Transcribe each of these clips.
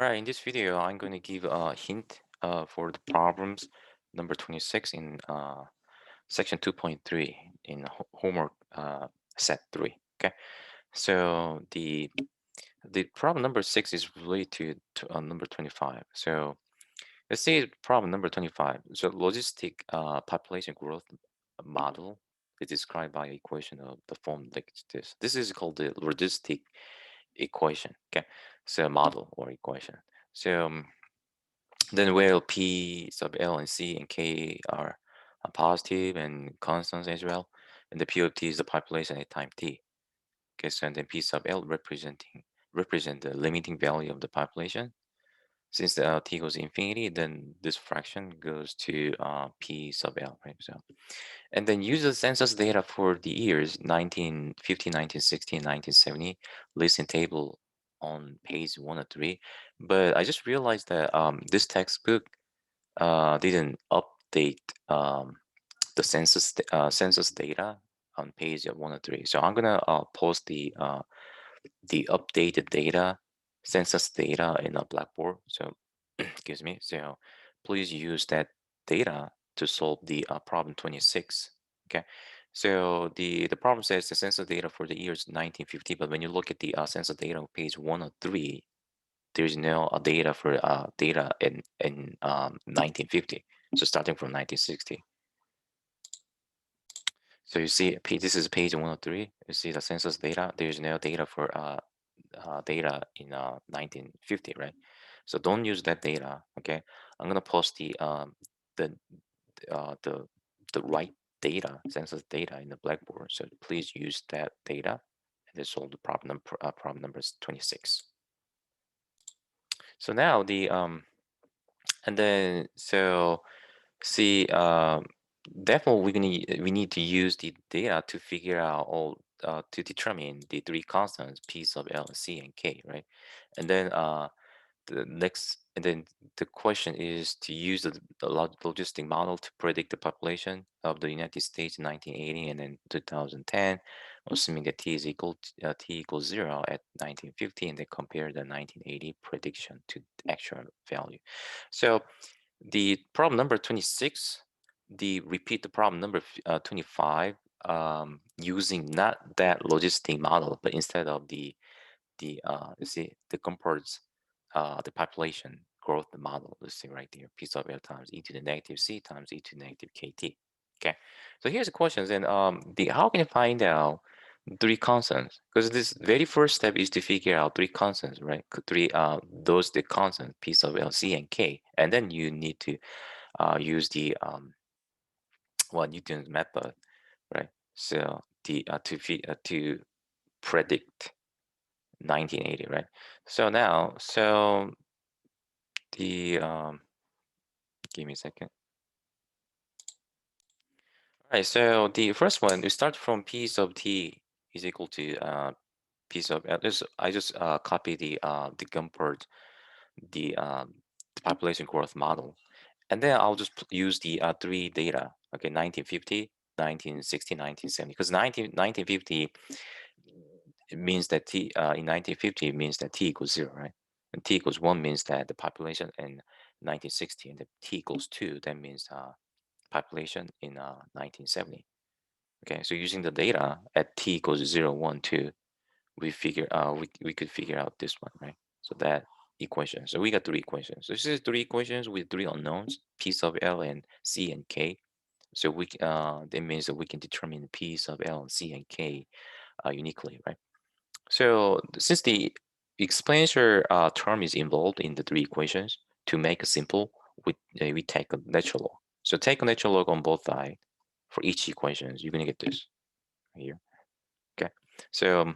All right, in this video, I'm going to give a hint for the problems number 26 in section 2.3 in homework set 3. Okay, so the problem number 6 is related to number 25. So let's see problem number 25. So logistic population growth model is described by equation of the form like this. This is called the logistic equation. Okay, so model or equation. So then where P sub L and C and K are positive and constants as well, and the P of T is the population at time T. Okay, so and then P sub L represent the limiting value of the population. Since the T goes infinity, then this fraction goes to P sub L, right? So, and then use the census data for the years 1950, 1960, 1970, list table on page 103. But I just realized that this textbook didn't update the census data on page 103. So I'm gonna post the updated data, census data in a Blackboard. So excuse me. So please use that data to solve the problem 26. Okay. So the problem says the census data for the years 1950, but when you look at the census data on page 103, there's no data for data in 1950. So starting from 1960. So you see, this is page 103. You see the census data. There's no data for data in 1950, right? So don't use that data. Okay, I'm gonna post the uh, the the right data, census data in the Blackboard. So please use that data and then solve the problem numbers 26. So now and then so see definitely we need to use the data to figure out all to determine the three constants P sub L, C, and K, right? And then the question is to use the logistic model to predict the population of the United States in 1980 and then 2010, assuming that t equals 0 at 1950, and then compare the 1980 prediction to the actual value. So the problem number 26, repeat the problem number 25 using not that logistic model, but instead of you see the compares the population growth model. Let's see right there, p sub L times e to the negative c times e to the negative kt. Okay, so here's the question. Then the how can you find out three constants? Because this very first step is to figure out three constants, right? Three those the constants p sub L, c, and k, and then you need to use the Newton's method, right? So the to predict 1980, right? So now, so the give me a second. All right, so the first one, we start from p sub t is equal to p sub L. I just copy the Gumpert, the population growth model, and then I'll just use the three data. Okay, 1950, 1960, 1970. Because 1950 it means that t in 1950 it means that t equals 0, right? And t equals 1 means that the population in 1960, and the t equals 2, that means population in 1970. Okay, so using the data at t equals 0, 1, 2, we could figure out this one, right? So that equation. So we got three equations. So this is three equations with three unknowns, p sub L and c and k. So that means that we can determine p sub L and c and k uniquely, right? So since the exponential term is involved in the three equations, to make it simple, we take a natural log. So take a natural log on both sides for each equation. You're gonna get this here. Okay. So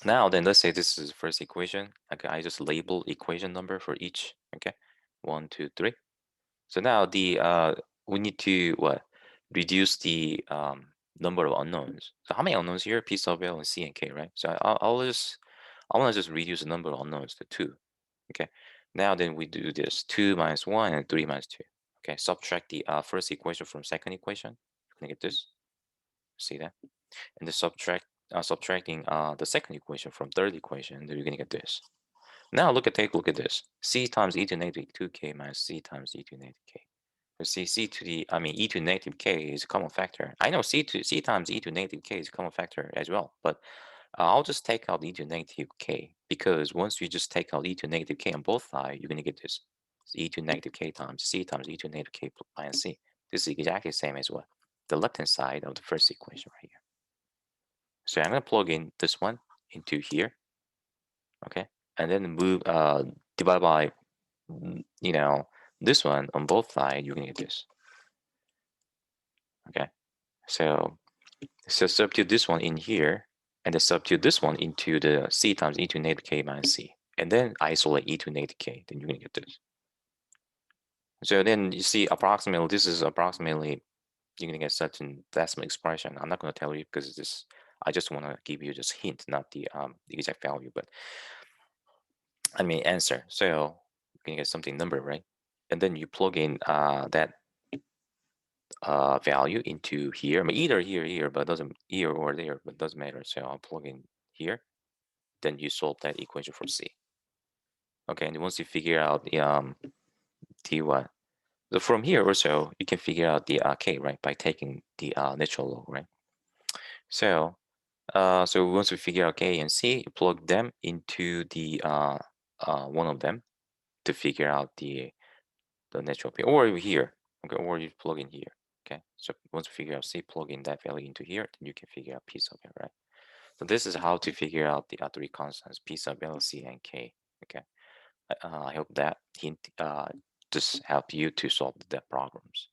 now then, let's say this is the first equation. Okay, I just label equation number for each. Okay, 1, 2, 3. So now we need to what reduce the number of unknowns. So how many unknowns here? P sub L and C and K, right? So I want to just reduce the number of unknowns to 2. Okay. Now then we do this 2 minus 1 and 3 minus 2. Okay. Subtract the first equation from second equation. You're gonna get this. See that? And the subtracting the second equation from third equation, then you're gonna get this. Now take a look at this. C times e to negative 2k minus c times e to negative k. So c to the, e to negative k is a common factor. I know c times e to negative k is a common factor as well, but I'll just take out e to negative k, because once you just take out e to negative k on both sides, you're going to get this e to negative k times c times e to negative k minus c. This is exactly the same as what the left-hand side of the first equation right here. So I'm going to plug in this one into here, okay, and then move divide by this one on both sides. You're going to get this, okay. So substitute this one in here, and then substitute this one into the c times e to negative k minus c, and then isolate e to negative k. Then you're going to get this. So then you see approximately, this is approximately, you're going to get such an decimal expression. I'm not going to tell you because this, I just want to give you just hint, not the exact value, but answer. So you can get something number, right? And then you plug in that value into here. Either here, but doesn't, here or there, but doesn't matter. So I'll plug in here. Then you solve that equation for C. Okay, and once you figure out the what, so from here also you can figure out the k, right, by taking the natural log, right? So so once we figure out k and c, you plug them into the one of them to figure out the natural p, or here, okay, or you plug in here. Okay, so once we figure out c, plug in that value into here, then you can figure out p sub n, right? So this is how to figure out the three constants, p sub l, c, and k. Okay, I hope that hint just help you to solve the problems.